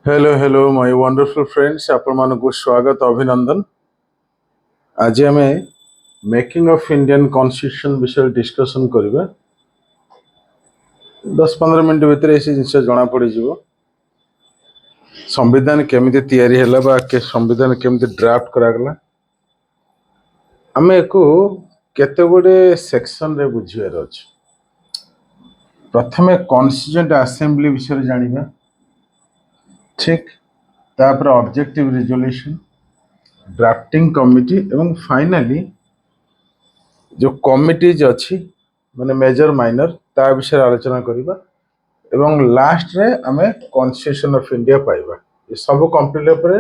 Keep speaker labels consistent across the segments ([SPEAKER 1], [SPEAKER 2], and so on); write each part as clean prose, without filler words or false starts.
[SPEAKER 1] Hello my wonderful friends आपण मानक स्वागत अभिनंदन। आज आम मेकिंग ऑफ इंडियन कॉन्स्टिट्यूशन विषय डिस्कशन करिबा। 10-15 मिनट भीतर ऐसी जिनस जना पड़ संविधान केमिति तैयारी हैला बा के संविधान केमिति ड्राफ्ट करागला। आम एको केते गुडे सेक्शन रे बुझियार अछि। प्रथमे कॉन्स्टिट्यूएंट असेंबली विषय जानिबा, ठीक। तापर ऑब्जेक्टिव रिजोल्यूशन, ड्राफ्टिंग कमिटी एवं फाइनली जो कमिटीज अच्छी माने मेजर माइनर ता विषय आलोचना करिबा एवं लास्ट रे हमें कॉन्स्टिट्यूशन ऑफ इंडिया पाइबा। ये सब कंप्लीट पर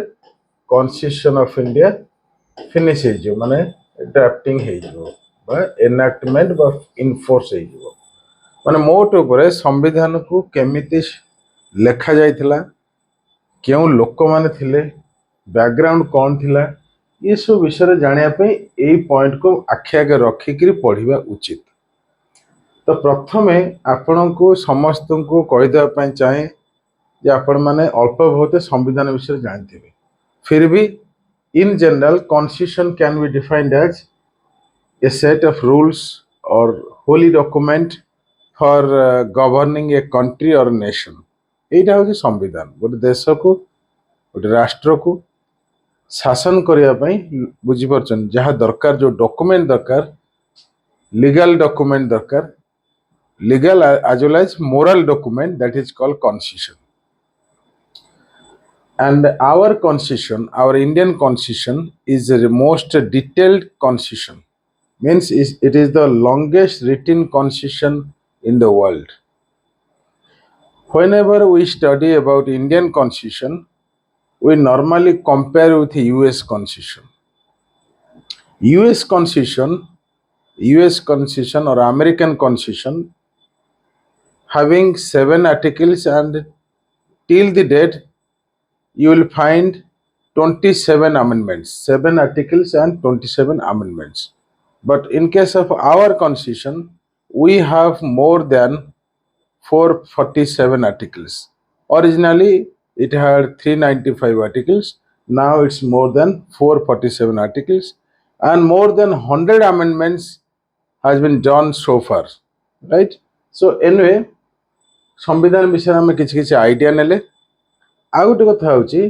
[SPEAKER 1] कॉन्स्टिट्यूशन ऑफ इंडिया फिनिश हे जो माने ड्राफ्टिंग हे जो बा एनएक्टमेंट बा इनफोर्स हे जो माने मोट ऊपर संविधान को केमिति लेखा जाइथिला, क्यों लोक माने थिले, बैकग्राउंड कौन थिला, ये सब विषय जानिया पे यही पॉइंट को आखि आगे रखिक पढ़ा उचित। तो प्रथमे आपण को समस्त को कहीदेवाई चाहे जे आपण माने अल्प बहुत संविधान विषय जानते। फिर भी in general constitution can be defined as a set of rules और holy document for governing a country और नेशन। यहीटा हूँ संविधान गोटे देश को गोटे राष्ट्र को शासन करने बुझीपार जहाँ दरकार जो डॉक्यूमेंट दरकार, लीगल डॉक्यूमेंट दरकार, legal as well as moral document, that is called constitution. And our constitution, our Indian constitution is the most detailed constitution, means it is the longest written constitution in the world. Whenever we study about Indian constitution, we normally compare with US constitution. US constitution or American constitution having 7 articles, and till the date you will find 27 amendments, 7 articles and 27 amendments. But in case of our constitution, we have more than 447 articles. Originally it had 395 articles, now it's more than 447 articles, and more than 100 amendments has been done so far, right? So anyway, संविधान विषय में किसी idea नेले। आउ गोटे कथा होची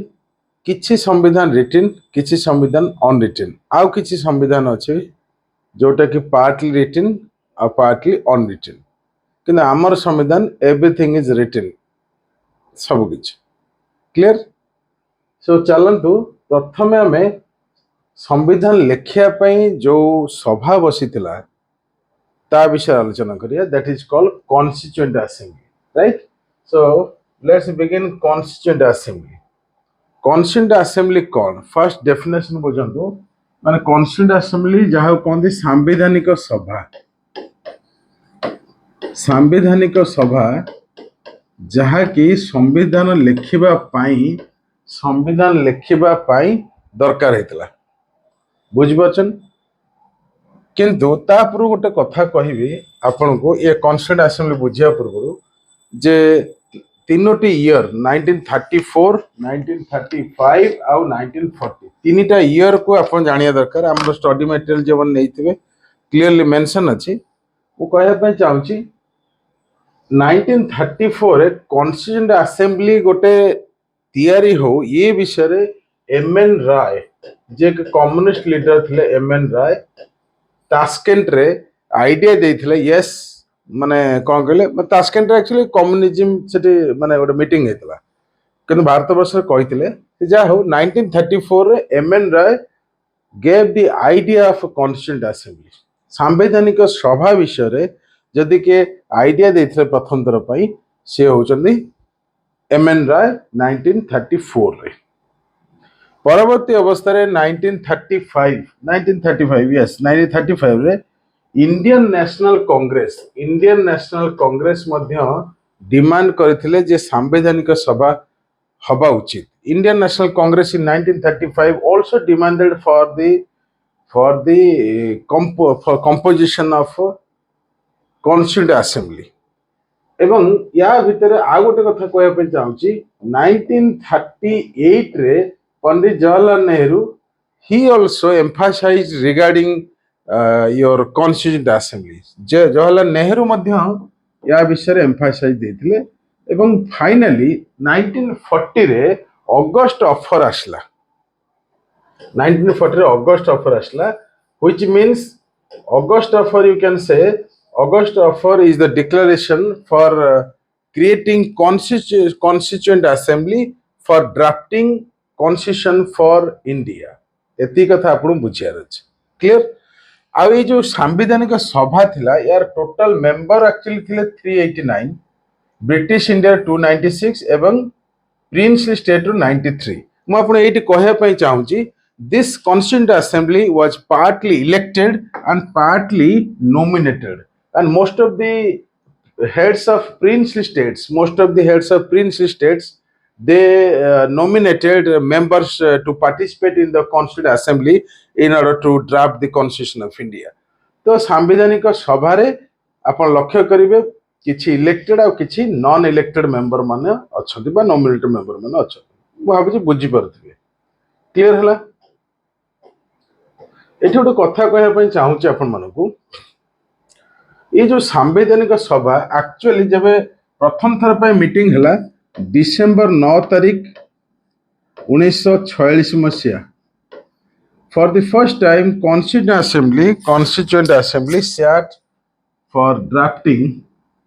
[SPEAKER 1] किछि संविधान रिटिन, किछि संविधान अनरिटिन, आउ किछि संविधान अछि जोटा कि पार्टली रिटिन और पार्टली अनरिटिन। किंतु आमर संविधान एवरीथिंग इज रिटिन, सब किछि क्लियर। सो चलंतु प्रथमे हमें संविधान लेखिया पई जो सभा बसितिला ता विषय आलोचना करिया, that is called constituent assembly, right? So let's begin Constituent Assembly. Constituent Assembly कौन? First definition बुझंतु माने Constituent Assembly जहाँ कहते सांविधानिक सभा। सांविधानिक सभा जहाँ कि संविधान लेखिबा पाई दरकार हेतला, बुझिपारछन। किंतु ता पूर्व गोटे कथा कहबी आपन को, ये कॉन्स्टिट्यूएंट असेंबली बुझिया पूर्व जे तीनोटी ईयर 1934, 1935 और 1940 तीनटा ईयर को अपन जानिया दरकार। हमर स्टडी मटेरियल जवन नैथिबे क्लियरली मेंशन अछि। वो कहया पे चाहूची 1934 रे कॉन्स्टिट्यूएंट असेंबली गोटे तैयारी हो, ये विषय रे एमएन राय जे कम्युनिस्ट लीडर थिले, एमएन राय तास्केंट रे आइडिया देथिले। यस माने कौन कहले तास्केंट एक्चुअली कम्युनिज्म से माने गोटे मीटिंग हेतला, किंतु भारत वर्ष कहिथिले जा हो 1934 रे M N Roy gave the idea of constituent assembly. सांवैधानिक सभा विषय रे जदि के आइडिया देथिले प्रथम थर पई से होचंदी एमएन राय 1934 रे। परवर्ती अवस्था रे 1935 रे इंडियन नेशनल कांग्रेस मध्य डिमांड करथिले जे सांवैधानिक सभा हबा उचित। Indian national Congress in 1935 also demanded for the composition of Constituent Assembly. एवं या भितर आ गोटे कथा कहवाई चाहूँगी 1938 रे Pandit Jawaharlal Nehru he also emphasized regarding your constituent assembly Jawaharlal Nehru मध्य या विषय एम्फासाइज देथिले एवं फाइनली 1940 रे अगस्त ऑफर आसला 1940 रे अगस्त ऑफर आसला which means August offer you can say August offer is the declaration for creating constituent assembly for drafting constitution for India एति कथा आपण बुझियार अछि क्लियर आ ये जो सांविधानिक सभा थिला यार टोटल मेंबर एक्चुअली थिले 389 ब्रिटिश इंडिया 296 एवं प्रिंसली स्टेट 93 मु आपण एटी कहया पई चाहूची this constituent assembly was partly elected and partly nominated and most of the heads of princely states they nominated members to participate in the constituent assembly in order to draft the constitution of India तो सांविधानिक सभा रे आपण लक्ष्य करिवे किछि elected आ किछि non elected member माने अछंती बा नॉमिनेटेड मेंबर माने अछंती मु भाबुची बुझी परथिबे क्लियर हला एठी गोटे कथा कहया पई चाहूची आपण मानकू ये जो सांविधानिक सभा एक्चुअली जब प्रथम थर पर मीटिंग हला डिसेंबर 9 तारीख 1946 मसीहा for the first time constituent assembly sat for drafting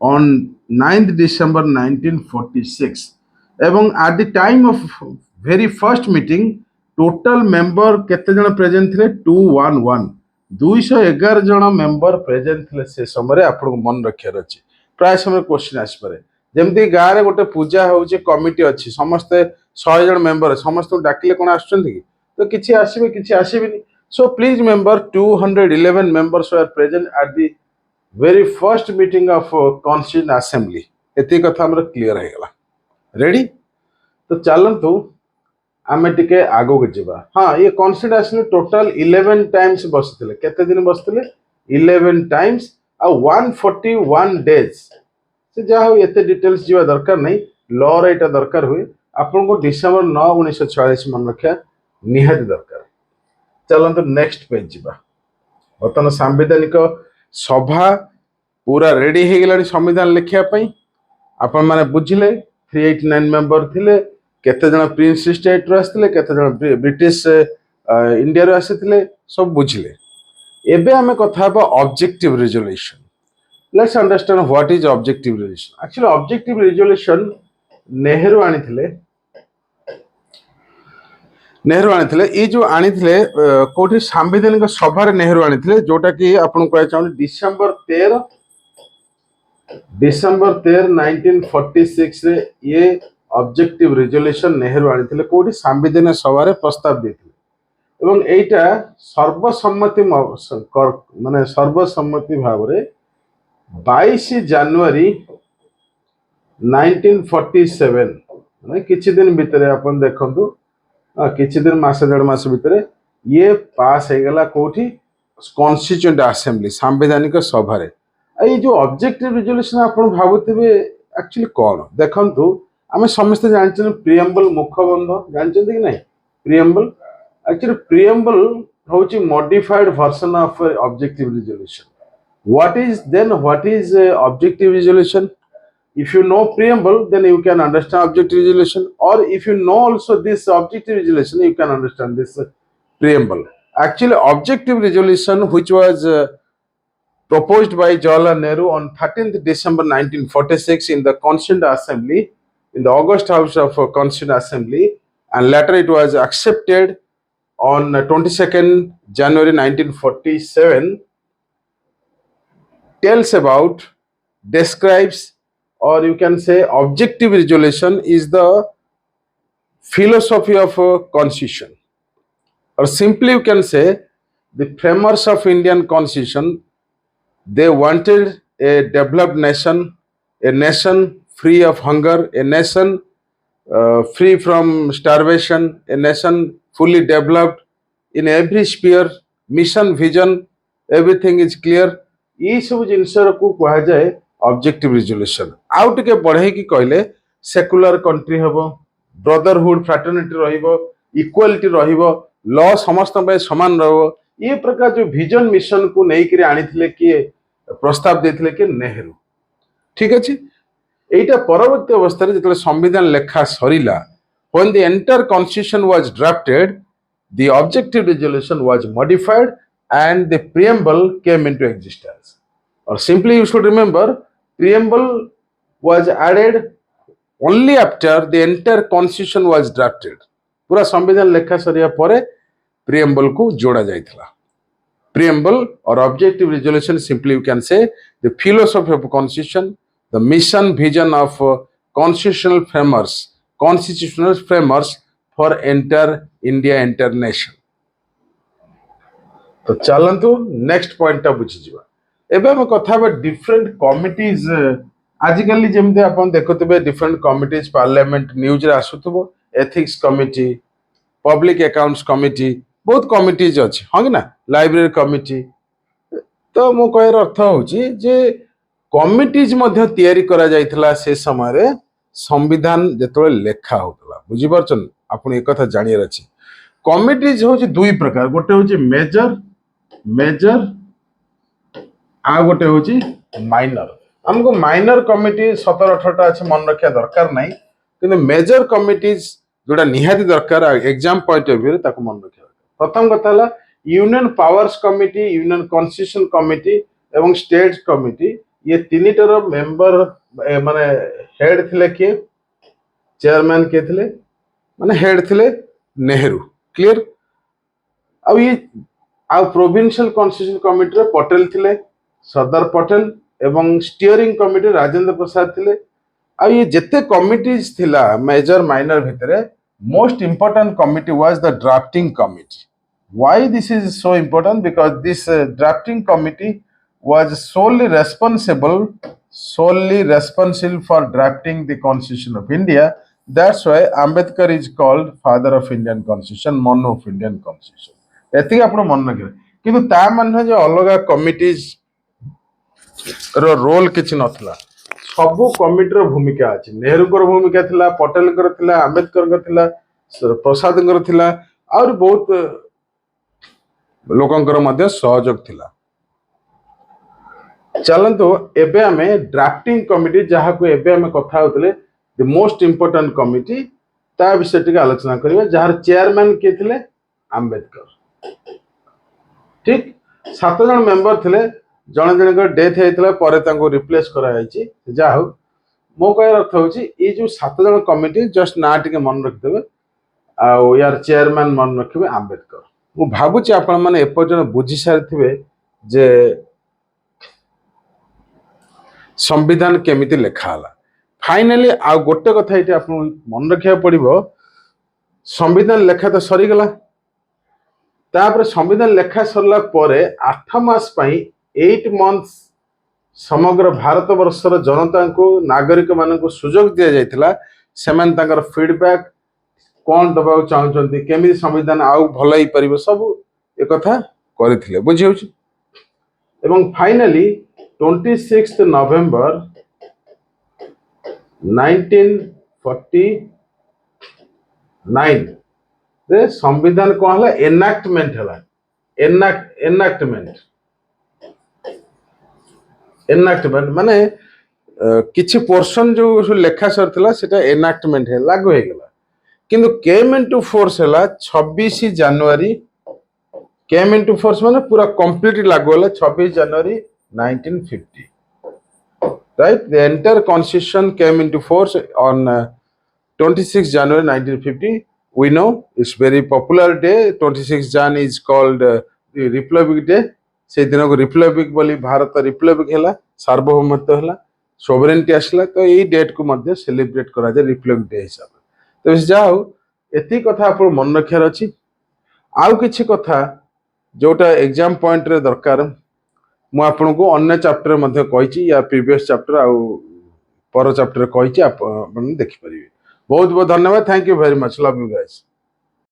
[SPEAKER 1] on 9th December 1946 एवं at the time of very first meeting total member केते जण प्रेजेंट थे 211 211 जण मेंबर प्रेजेंट थे से समय आपको मन रखियार अछि प्राय समय क्वेश्चन आसी पारे जेमती गाँ रे गोटे पूजा होउचे कमिटी अछि समस्त 100 जण मेंबर समस्त डाकिले कोन आछंती कि तो किछि आसीबे किछि आसीबेनी so please member 211 members were present at the very first meeting of constituent assembly एति कथा हमर क्लियर हे गला रेडी तो चलंतु आमे टिके आगो के जिबा हां ये कॉन्स्टिट्यूएंट असेंबली टोटल 11 टाइम्स बसथिले केते दिन बसथिले 11 टाइम्स आ 141 डेज से जा हो एते डिटेल्स जिबा दरकार नै लॉ रे एटा दरकार हुए आपन को डिसेंबर 9 1946 मन रखा निहाती दरकार चलंतु नेक्स्ट पेज जिबा बतन सांविधानिक सभा पूरा रेडी हे गेलानी संविधान लिखिया पई आपन माने बुझिले 389 मेंबर थिले केते जण प्रिंस स्टेट रो आस्थिले केते जण ब्रिटिश इंडिया रो आस्थिले सब बुझिले एबे हमें कथा बा objective resolution let's understand what is objective resolution actually objective resolution Nehru आनिथिले ये जो आनिथिले कोठी सांविधानिक सभा रे नेहरू आनिथिले जोटा कि आपन कहै चाहू डिसेंबर 13 1946 रे ये ऑब्जेक्टिव रेजोल्यूशन नेहरू आनिथिले कोठी सांविधानिक सभा रे प्रस्ताव देथिले एवं एटा सर्वसम्मति माने सर्वसम्मति भाव रे 22 जनवरी 1947 माने किछि दिन भितरे अपन देखंतु किछि दिन मास डेढ़ मास भितरे ये पास हे गला कोठी कॉन्स्टिट्यूएंट असेंबली सांविधानिक सभा रे ये जो ऑब्जेक्टिव रेजोल्यूशन आपण भाबुथिबे एक्चुअली कोन देखंतु आमे समस्त जानछन प्रिएम्बल मुखबंध जानछन कि नै प्रिएम्बल एक्चुअली प्रिएम्बल होची modified version of objective resolution what is objective resolution if you know preamble then you can understand objective resolution or if you know also this objective resolution you can understand this preamble actually objective resolution which was proposed by Jawaharlal Nehru on 13th December 1946 in the Constituent Assembly in the August House of Constituent Assembly and later it was accepted on 22nd January 1947 tells about describes or you can say objective resolution is the philosophy of a constitution or simply you can say the framers of Indian constitution they wanted a developed nation, a nation free of hunger, a nation free from starvation, a nation fully developed in every sphere, mission, vision, everything is clear. ये सब जिनसर को कहा जाए objective resolution आउ टिके बढ़े कि कहले सेकुलर कंट्री हबो ब्रदरहुड फ्रैटर्निटी रहिबो इक्वालिटी रहिबो लॉ समस्त पे समान रहबो ये प्रकार जो विजन मिशन को नेइकरी आनिथिले कि प्रस्ताव देथिले कि नेहरू ठीक अछि एटा परवर्ती अवस्था रे जतले संविधान लेखा सरिला when the entire constitution was drafted the objective resolution was modified and the preamble came into existence or simply you should remember preamble was added only after the entire constitution was drafted पूरा संविधान लेखा सरिया परे preamble को जोड़ा जाइथिला preamble or objective resolution simply you can say the philosophy of constitution the mission vision of constitutional framers for entire India entire nation तो चलंतु next point टा बुझी जिवा एबे हम कथा बा डिफरेंट कमिटीज आजिकली जेमते आपण देखुतबे डिफरेंट कमिटीज पार्लियामेंट न्यूज रे आसुतबो ethics committee public accounts committee बहुत कमिटीज अछि हां कि ना लाइब्रेरी कमिटी तो मो कहर अर्थ होची जे कमिटीज मध्ये तयारी करा जाइतला से समय रे संविधान जेतोले लेखा होतला बुझी परछन आपण एक कथा जानियर अछि कमिटीज होची दुई प्रकार गोटे होची मेजर आ गोटे होची माइनर हमको माइनर कमिटी 17-18 अच्छे मन रखा दरकार नहीं किंतु मेजर कमिटीज जोड़ा निहाती दरकार एग्जाम पॉइंट ऑफ व्यू ताको मन रखा प्रथम कथा हला union powers committee union constitution committee एवं स्टेट कमिटी ये तीनटर मेंबर माने हेड थिले के चेयरमैन के थिले माने हेड थिले नेहरू क्लियर अब ये प्रोविंशियल कॉन्स्टिट्यूशन कमिटी रे पटेल थिले सरदार पटेल एवं स्टीयरिंग कमिटी राजेंद्र प्रसाद थिले आ ये जेते कमिटीज थिला मेजर माइनर भितरे most important committee was the drafting committee why this is so important because this drafting committee was solely responsible for drafting the constitution of India. That's why Ambedkar is called father of Indian constitution, man of Indian constitution. एति आपण मन रखिबे किंतु ता माने जे अलगा committees रो role किछि नथला सब committee रो भूमिका अछि नेहरू को भूमिका थिला पटेल को थिला अंबेडकर को थिला प्रसाद को थिला और बहुत लोकंकर मध्य सहयोग थिला चलंतु एबे हमें ड्राफ्टिंग कमिटी जहा को एबे हमें कथा होतले द मोस्ट इंपोर्टेंट कमिटी ता विषय टिके आलोचना करिवे जहार चेयरमैन के थिले अंबेडकर ठीक 7 जन मेंबर थिले जण जण को डेथ हेतला परे तांको रिप्लेस करा जायछि जा हो मो कहर अर्थ होछि ए जो 7 जन कमिटी जस्ट ना टिके मन रख देबे आ यार चेयरमैन मन रखिबे अंबेडकर मो भाबुछि आपण माने एपर्जन बुझी सारथिबे जे संविधान केमिति लेखा हला फाइनली आ गोटे कथा इटे आपण मन रखिया पड़िबो संविधान लेखा तो सरी गला तापर संविधान लेखा सरला परे 8 मास पई 8 मंथ्स समग्र भारत वर्षर जनता को नागरिक मान को सुजोग दिया जायतिला सेमन तांकर फीडबैक कोन दबाउ चाहउचंती केमिति संविधान आउ भलाई परिबो सब ए कथा करिथिले बुझि होछि एवं फाइनली 26 नवंबर 1949 रे संविधान को हला एनाक्टमेंट हला एनाक्टमेंट माने किछि पोर्शन जो लेखा सर थिला सेटा एनाक्टमेंट है लागू हे गेला किंतु केम इनटू फोर्स हला 26 जनवरी केम इनटू फोर्स माने पूरा कंप्लीटली लागू होला 26 जनवरी 1950 right the entire constitution came into force on 26 January 1950 we know it's very popular day 26 Jan is called the Republic Day से दिन को रिपब्लिक बोली भारत रिपब्लिक हैला सार्वभौमत्व हैला सोवरेनिटी आसला तो यही डेट को मध्य सेलिब्रेट करा जाय रिपब्लिक डे हिसाब तो जाओ एती कथा आपण मन रखियार अछि आउ किछि कथा जोटा एग्जाम पॉइंट रे दरकार मु आपन को अन्य चैप्टर मध्ये कहिछि या प्रीवियस चैप्टर आउ पर चैप्टर कहिछि आपण देखि परिबे बहुत बहुत धन्यवाद thank you very much love you guys